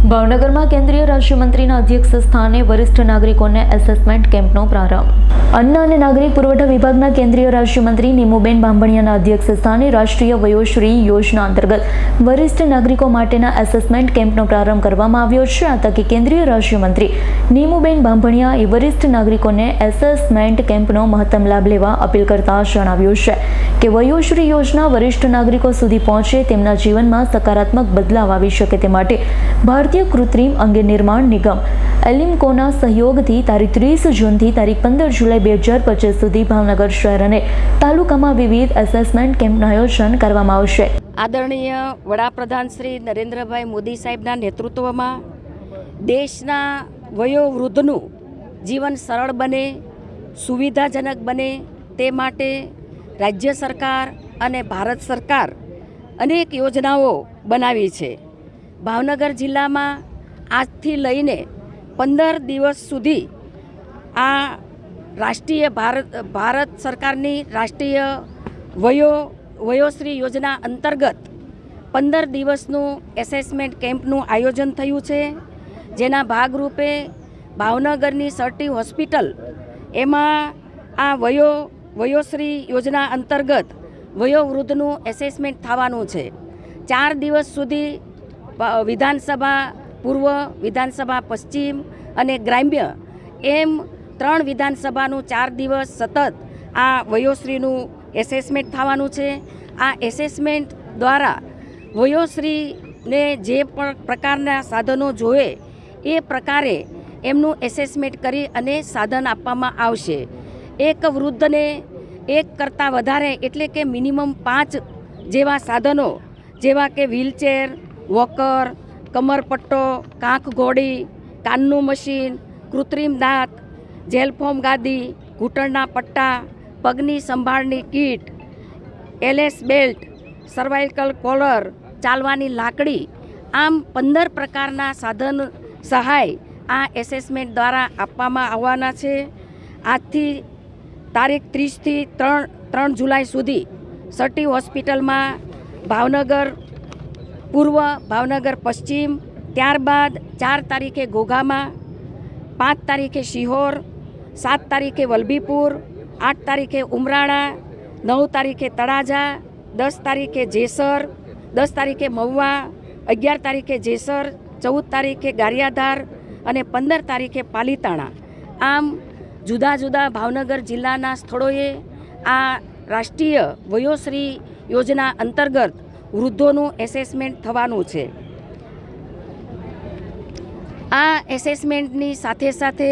ભાવનગરમાં કેન્દ્રીય રાજ્યમંત્રીના અધ્યક્ષ સ્થાને વરિષ્ઠ નાગરિકોને એસેસમેન્ટ કેમ્પનો પ્રારંભ. અન્ન અને નાગરિક પુરવઠા વિભાગના કેન્દ્રીય રાજ્યમંત્રી નીમુબેન બાંભણિયાના અધ્યક્ષ સ્થાને રાષ્ટ્રીય વયોશ્રી યોજના અંતર્ગત વરિષ્ઠ નાગરિકો માટેના એસેસમેન્ટ કેમ્પનો પ્રારંભ કરવામાં આવ્યો છે. આ તકે કેન્દ્રીય રાજ્યમંત્રી નીમુબેન બાંભણિયાએ વરિષ્ઠ નાગરિકોને એસેસમેન્ટ કેમ્પનો મહત્તમ લાભ લેવા અપીલ કરતા જણાવ્યું છે કે વયોશ્રી યોજના વરિષ્ઠ નાગરિકો સુધી પહોંચે, તેમના જીવનમાં સકારાત્મક બદલાવ આવી શકે તે માટે ભારતીય કૃત્રિમ અંગે નિર્માણ નિગમ એલિમ્કોના સહયોગથી તારીખ 30 જૂનથી તારીખ 15 જુલાઈ 2025 સુધી ભાવનગર શહેર અને તાલુકામાં વિવિધ એસેસમેન્ટ કેમ્પનું આયોજન કરવામાં આવશે. આદરણીય વડાપ્રધાન શ્રી નરેન્દ્રભાઈ મોદી સાહેબના નેતૃત્વમાં દેશના વયોવૃદ્ધનું જીવન સરળ બને, સુવિધાજનક બને તે માટે રાજ્ય સરકાર અને ભારત સરકાર અનેક યોજનાઓ બનાવી છે. ભાવનગર જિલ્લામાં આજથી લઈને 15 દિવસ સુધી આ રાષ્ટ્રીય ભારત સરકારની રાષ્ટ્રીય વયોશ્રી યોજના અંતર્ગત 15 દિવસનું એસેસમેન્ટ કેમ્પનું આયોજન થયું છે. જેના ભાગરૂપે ભાવનગરની સર્ટી હોસ્પિટલ એમાં આ વયોશ્રી યોજના અંતર્ગત વયોવૃદ્ધનું એસેસમેન્ટ થવાનું છે. 4 દિવસ સુધી વિધાનસભા પૂર્વ, વિધાનસભા પશ્ચિમ અને ગ્રામ્ય એમ 3 વિધાનસભાનું 4 દિવસ સતત આ વયોશ્રીનું એસેસમેન્ટ થવાનું છે. આ એસેસમેન્ટ દ્વારા વયોશ્રીને જે પણ પ્રકારના સાધનો જોઈએ એ પ્રકારે એમનું એસેસમેન્ટ કરી અને સાધન આપવામાં આવશે. એક વૃદ્ધને એક કરતાં વધારે એટલે કે મિનિમમ 5 જેવા સાધનો જેવા કે વ્હીલચેર, વોકર, કમરપટ્ટો, કાંખ ઘોડી, કાનનું મશીન, કૃત્રિમ દાંત, જેલફોમ ગાદી, ઘૂંટણના પટ્ટા, પગની સંભાળની kit, LS belt, cervical collar, ચાલવાની લાકડી, આમ 15 પ્રકારના સાધન સહાય આ એસેસમેન્ટ દ્વારા આપવામાં આવવાના છે. આજથી તારીખ 30થી 3 જુલાઈ સુધી સર્ટી હોસ્પિટલમાં ભાવનગર પૂર્વ, ભાવનગર પશ્ચિમ, ત્યારબાદ 4 તારીખે ઘોઘામાં, 5 તારીખે શિહોર, 7 તારીખે વલભીપુર, 8 તારીખે ઉમરાળા, 9 તારીખે તળાજા, 10 તારીખે જેસર, 10 તારીખે મહુવા, 11 તારીખે જેસર, 14 તારીખે ગારિયાધાર અને 15 તારીખે પાલીતાણા. આમ જુદા જુદા ભાવનગર જિલ્લાના સ્થળોએ આ રાષ્ટ્રીય વયોશ્રી યોજના અંતર્ગત વૃદ્ધોનું એસેસમેન્ટ થવાનું છે. આ એસેસમેન્ટની સાથે સાથે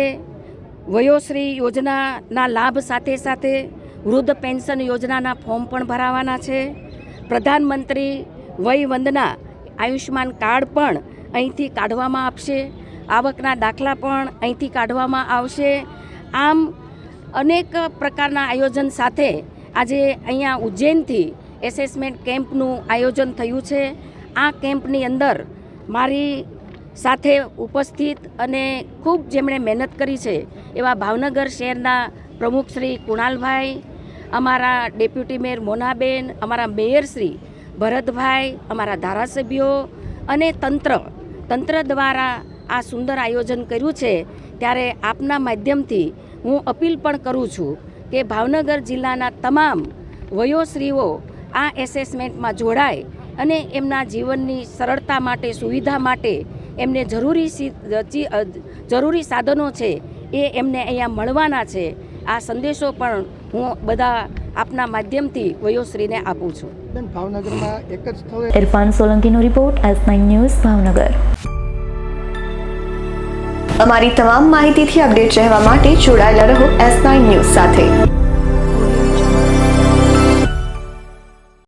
વયોશ્રી યોજનાના લાભ સાથે સાથે વૃદ્ધ પેન્શન યોજનાના ફોર્મ પણ ભરાવાના છે. પ્રધાનમંત્રી વય વંદના આયુષ્યમાન કાર્ડ પણ અહીંથી કાઢવામાં આવશે. આવકના દાખલા પણ અહીંથી કાઢવામાં આવશે. આમ અનેક પ્રકારના આયોજન સાથે આજે અહીંયા ઉજ્જૈનથી એસેસમેન્ટ કેમ્પનું આયોજન થયું છે. આ કેમ્પની અંદર મારી સાથે ઉપસ્થિત અને ખૂબ જેમણે મહેનત કરી છે એવા ભાવનગર શહેરના પ્રમુખ શ્રી કુણાલભાઈ, અમારા ડેપ્યુટી મેયર મોનાબેન, અમારા મેયર શ્રી ભરતભાઈ, અમારા ધારાસભ્યો અને તંત્ર દ્વારા આ સુંદર આયોજન કર્યું છે. ત્યારે આપના માધ્યમથી હું અપીલ પણ કરું છું કે ભાવનગર જિલ્લાના તમામ વયોશ્રીઓ આ એસેસમેન્ટમાં જોડાય અને એમના જીવનની સરળતા માટે, સુવિધા માટે એમને જરૂરી સાધનો છે એ એમને અહીંયા મળવાના છે. આ સંદેશો પણ હું બધા આપના માધ્યમથી વયોશ્રીને આપું છું. ભાવનગરમાં એક જ સ્થળે ઇરફાન સોલંકીનો રિપોર્ટ, S9 ન્યૂઝ, ભાવનગર. અમારી તમામ માહિતીથી અપડેટ રહેવા માટે જોડાયેલા રહો S9 ન્યૂઝ સાથે.